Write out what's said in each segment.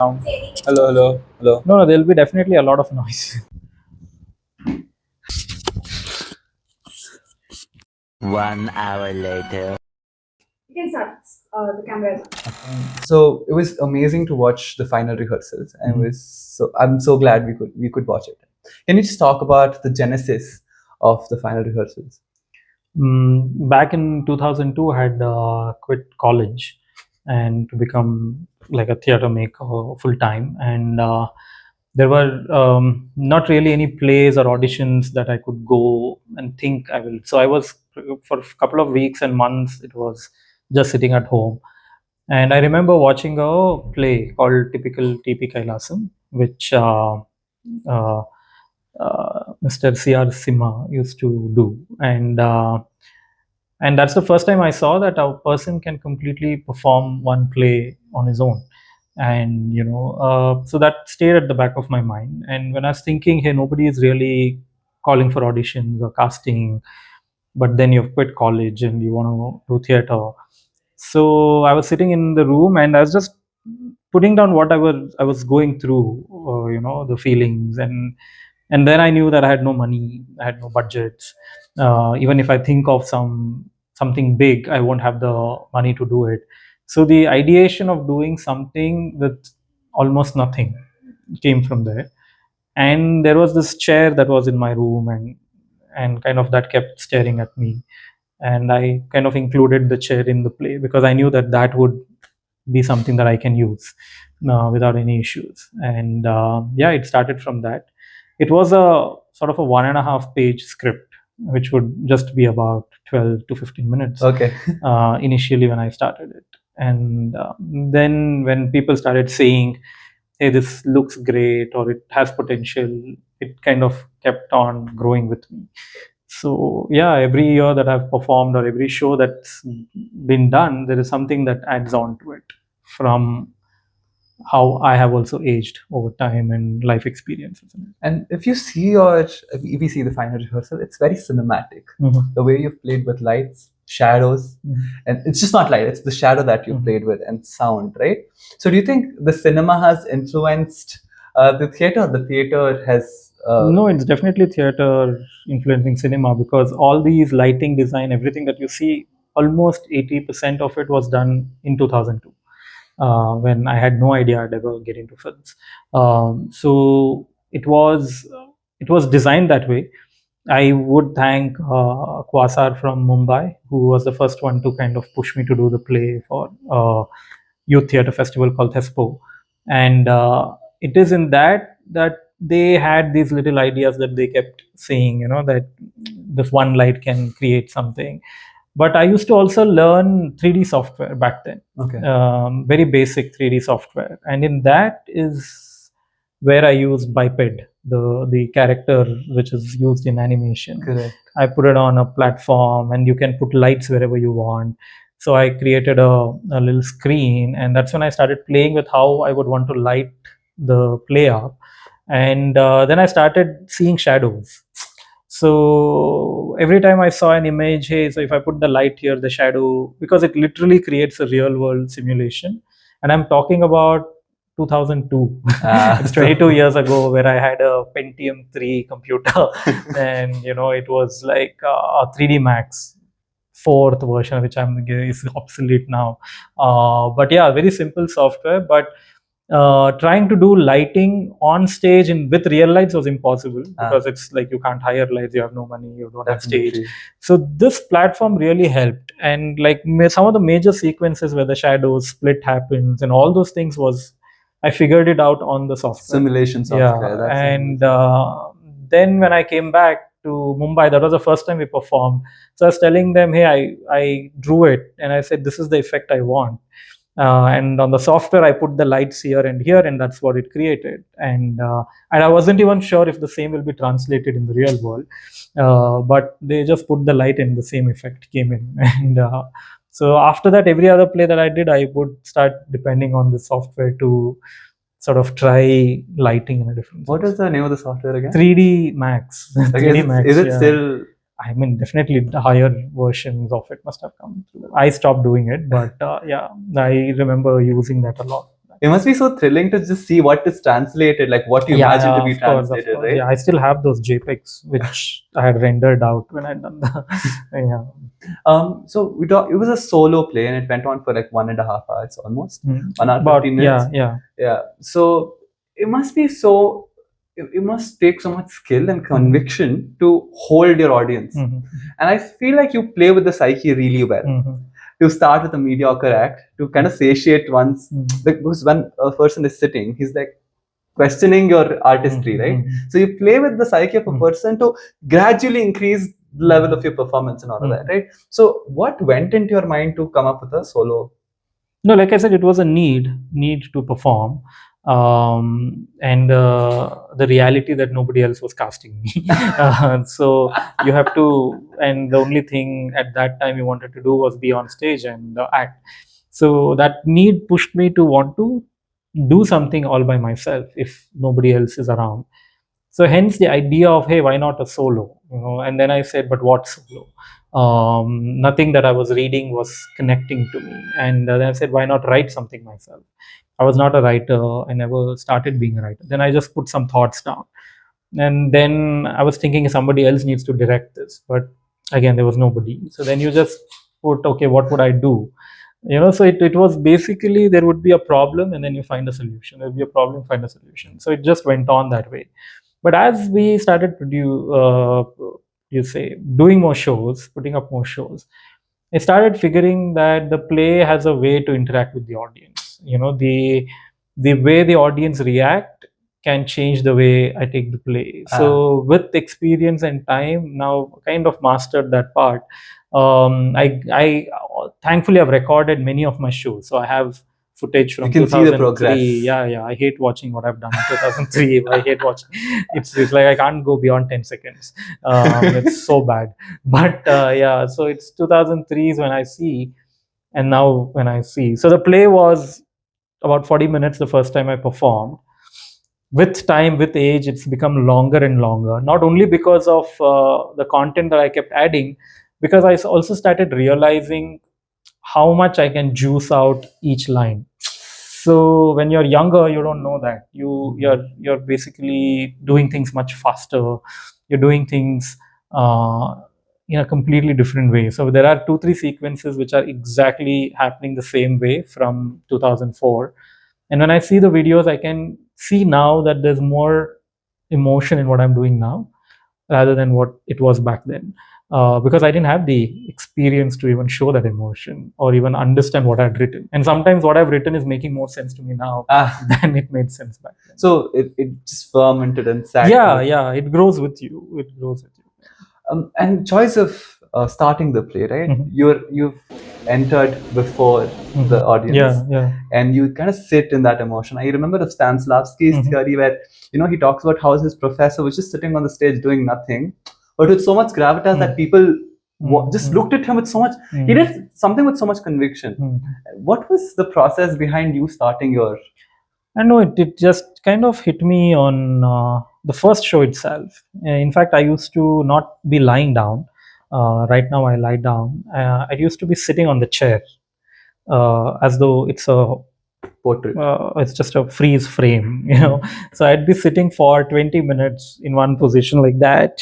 Hello, hello, hello. No, there'll be definitely a lot of noise. 1 hour later. You can start. The camera is on. So it was amazing to watch the final rehearsals, and I'm so glad we could watch it. Can you just talk about the genesis of the final rehearsals? Back in 2002, I had quit college and to become like a theater maker full time. And there were not really any plays or auditions that I could go and think I will. So I was, for a couple of weeks and months, it was just sitting at home. And I remember watching a play called Typical TP Kailasam, which uh, Mr. C.R. Simha used to do. And that's the first time I saw that a person can completely perform one play on his own. And so that stayed at the back of my mind. And when I was thinking, hey, nobody is really calling for auditions or casting, but then you've quit college and you want to do theater. So I was sitting in the room and I was just putting down what I was going through, the feelings. And then I knew that I had no money, I had no budgets. Even if I think of something big, I won't have the money to do it. So the ideation of doing something with almost nothing came from there. And there was this chair that was in my room, and kind of that kept staring at me. And I kind of included the chair in the play because I knew that that would be something that I can use without any issues. And yeah, it started from that. It was a sort of a 1.5 page script, which would just be about 12 to 15 minutes Okay. initially when I started it. And then when people started saying, hey, this looks great or it has potential, it kind of kept on growing with me. So yeah, every year that I've performed or every show that's been done, there is something that adds on to it from how I have also aged over time and life experiences. And if you see the final rehearsal, it's very cinematic. Mhm. The way you've played with lights, shadows, Mhm. and it's just not light; it's the shadow that you Mhm. played with, and sound, right? So, do you think the cinema has influenced the theater? The theater has. No, it's definitely theater influencing cinema because all these lighting design, everything that you see, almost 80% of it was done in 2002 when I had no idea I'd ever get into films. So it was designed that way. I would thank Kwasar from Mumbai, who was the first one to kind of push me to do the play for youth theatre festival called Thespo. And it is in that they had these little ideas that they kept saying, that this one light can create something. But I used to also learn 3D software back then, Okay. very basic 3D software. And in that is where I used biped, the character which is used in animation. Correct. I put it on a platform and you can put lights wherever you want. So I created a little screen, and that's when I started playing with how I would want to light the play up. And then I started seeing shadows. So every time I saw an image, hey, so if I put the light here, the shadow, because it literally creates a real world simulation. And I'm talking about 2002. It's 22 years ago, where I had a Pentium 3 computer, and it was like a 3D Max fourth version, which is obsolete now. But yeah, very simple software. But trying to do lighting on stage with real lights was impossible because it's like you can't hire lights, you have no money, you don't have stage. Definitely. So this platform really helped, and like some of the major sequences where the shadows split happens and all those things was I figured it out on the software. Simulation software. Yeah, That's and amazing. then when I came back to Mumbai, that was the first time we performed. So I was telling them, hey, I drew it, and I said this is the effect I want. And on the software, I put the lights here, and that's what it created. And I wasn't even sure if the same will be translated in the real world, but they just put the light and the same effect came in. And so after that, every other play that I did, I would start depending on the software to sort of try lighting in a different. What is the name of the software again? 3D Max. Like, 3D Max. is it yeah. still? I mean, definitely the higher versions of it must have come through. I stopped doing it, but yeah, I remember using that a lot. It must be so thrilling to just see what is translated, like what you imagine to be of course, translated, right? Yeah, I still have those JPEGs which I had rendered out when I'd done the yeah. So it was a solo play and it went on for like 1.5 hours almost. 1 hour, About 15 minutes. yeah. So it must be so. It must take so much skill and conviction to hold your audience. And I feel like you play with the psyche really well. To start with a mediocre act, to kind of satiate once, because when a person is sitting, he's like questioning your artistry, right? So you play with the psyche of a person to gradually increase the level of your performance and all of that, right? So what went into your mind to come up with a solo? No, like I said, it was a need to perform, and the reality that nobody else was casting me. So you have to, and the only thing at that time you wanted to do was be on stage and act. So that need pushed me to want to do something all by myself if nobody else is around. So hence the idea of, hey, why not a solo? And then I said, but what solo? Nothing that I was reading was connecting to me, and then I said, why not write something myself? I was not a writer. I never started being a writer. Then I just put some thoughts down, and then I was thinking somebody else needs to direct this, but again there was nobody. So then you just put, okay, what would I do? So it was basically, there would be a problem and then you find a solution. There'll be a problem, find a solution. So it just went on that way. But as we started to doing more shows, putting up more shows, I started figuring that the play has a way to interact with the audience. The way the audience react can change the way I take the play. So with experience and time, now kind of mastered that part. I thankfully have recorded many of my shows, so I have footage from You can see the progress. 2003. Yeah. I hate watching what I've done in 2003. I hate watching. It's like I can't go beyond 10 seconds. It's so bad. But yeah, so it's 2003 is when I see, and now when I see. So the play was about 40 minutes the first time I performed. With time, with age, it's become longer and longer. Not only because of the content that I kept adding, because I also started realizing how much I can juice out each line. So when you're younger, you don't know that. You're basically doing things much faster. You're doing things in a completely different way. So there are 2-3 sequences which are exactly happening the same way from 2004. And when I see the videos, I can see now that there's more emotion in what I'm doing now rather than what it was back then. Because I didn't have the experience to even show that emotion or even understand what I'd written. And sometimes what I've written is making more sense to me now than it made sense back then. So it just fermented and sat. Yeah, it grows with you. And choice of starting the play, right? You've entered before the audience, and you kind of sit in that emotion. I remember of Stanislavski's theory where he talks about how his professor was just sitting on the stage doing nothing, but with so much gravitas that people just looked at him with so much. He did something with so much conviction. What was the process behind you starting your? I know it just kind of hit me on the first show itself. In fact, I used to not be lying down. Right now, I lie down. I used to be sitting on the chair as though it's a portrait. It's just a freeze frame, So I'd be sitting for 20 minutes in one position like that.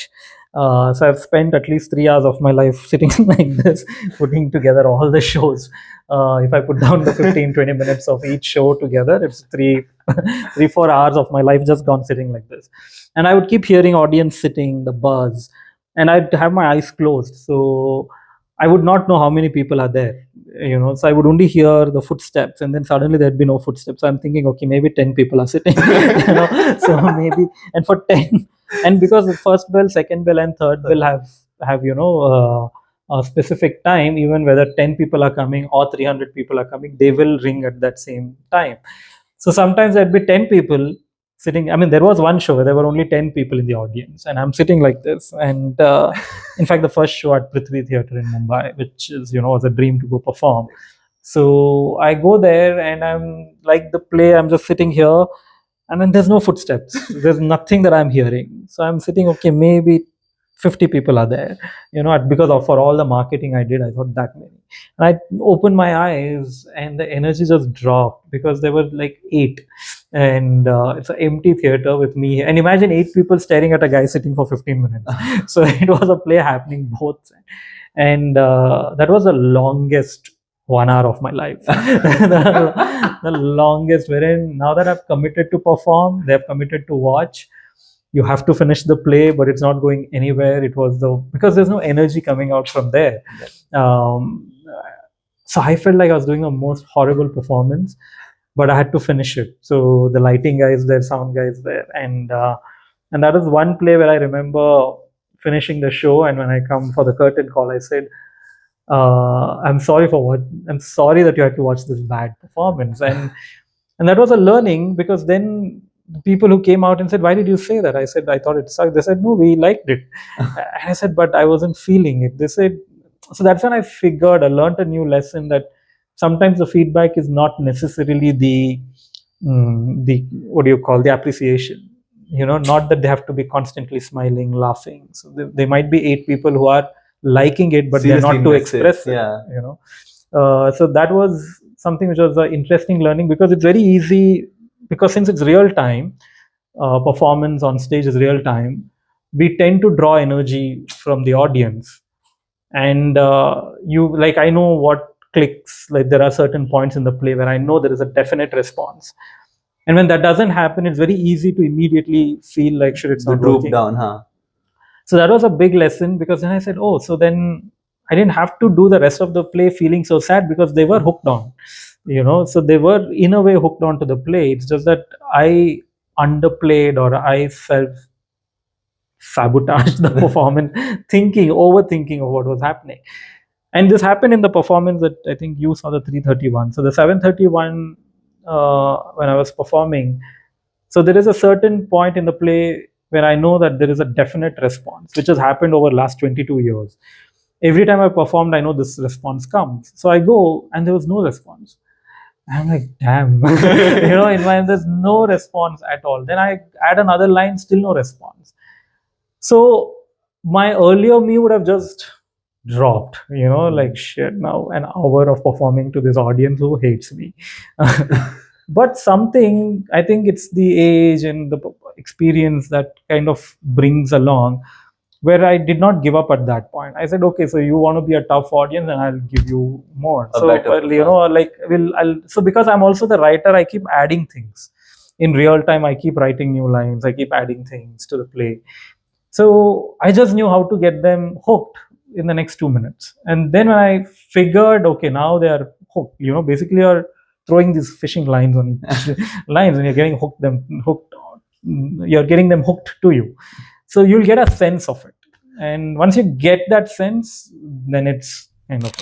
So I've spent at least 3 hours of my life sitting like this, putting together all the shows. If I put down the 15-20 minutes of each show together, it's 3-4 hours of my life just gone sitting like this. And I would keep hearing audience sitting, the buzz, and I'd have my eyes closed. So I would not know how many people are there, so I would only hear the footsteps, and then suddenly there'd be no footsteps. So I'm thinking, okay, maybe 10 people are sitting, so maybe, and for 10, and because the first bell, second bell, and third bell have a specific time, even whether 10 people are coming or 300 people are coming, they will ring at that same time. So sometimes there'd be 10 people sitting. I mean, there was one show where there were only 10 people in the audience, and I'm sitting like this. And in fact, the first show at Prithvi Theatre in Mumbai, which is, was a dream to go perform. So I go there, and I'm like the play, I'm just sitting here, and then there's no footsteps. There's nothing that I'm hearing. So I'm sitting, okay, maybe 50 people are there, because of for all the marketing I did, I thought that many. And I opened my eyes and the energy just dropped because there were like 8. And it's an empty theater with me. And imagine 8 people staring at a guy sitting for 15 minutes. So it was a play happening both sides. And that was the longest 1 hour of my life. The longest, wherein now that I've committed to perform, they've committed to watch. You have to finish the play, but it's not going anywhere. It was because there's no energy coming out from there. So I felt like I was doing a most horrible performance, but I had to finish it. So the lighting guy is there, sound guy is there, and that was one play where I remember finishing the show, and when I come for the curtain call, I said, I'm sorry that you had to watch this bad performance. And that was a learning, because then people who came out and said, why did you say that? I said, I thought it sucked. They said, no, we liked it. And I said, but I wasn't feeling it. They said, so that's when I learned a new lesson, that sometimes the feedback is not necessarily the what do you call, the appreciation. Not that they have to be constantly smiling, laughing. So they might be 8 people who are liking it, but they're not to express it. So that was something which was an interesting learning, because it's very easy, because since it's real time, performance on stage is real time, we tend to draw energy from the audience. And I know what clicks. Like, there are certain points in the play where I know there is a definite response, and when that doesn't happen, it's very easy to immediately feel like, shit, it's not working. down, So that was a big lesson, because then I said, oh, so then I didn't have to do the rest of the play feeling so sad, because they were hooked on, so they were in a way hooked on to the play. It's just that I underplayed, or I self-sabotaged the performance, overthinking of what was happening. And this happened in the performance that I think you saw, the 331. So the 731, when I was performing, so there is a certain point in the play where I know that there is a definite response, which has happened over the last 22 years. Every time I performed, I know this response comes. So I go, and there was no response. I'm like, damn, in my there's no response at all. Then I add another line, still no response. So my earlier me would have just dropped, like, shit, now an hour of performing to this audience who hates me. But something, I think it's the age and the experience that kind of brings along, where I did not give up at that point. I said, okay, so you want to be a tough audience, and I'll give you more. So, so because I'm also the writer, I keep adding things. In real time, I keep writing new lines, I keep adding things to the play. So I just knew how to get them hooked in the next 2 minutes. And then when I figured, okay, now they are hooked, basically you're throwing these fishing lines on lines, and you're getting hooked. You're getting them hooked to you. So you'll get a sense of it. And once you get that sense, then it's kind of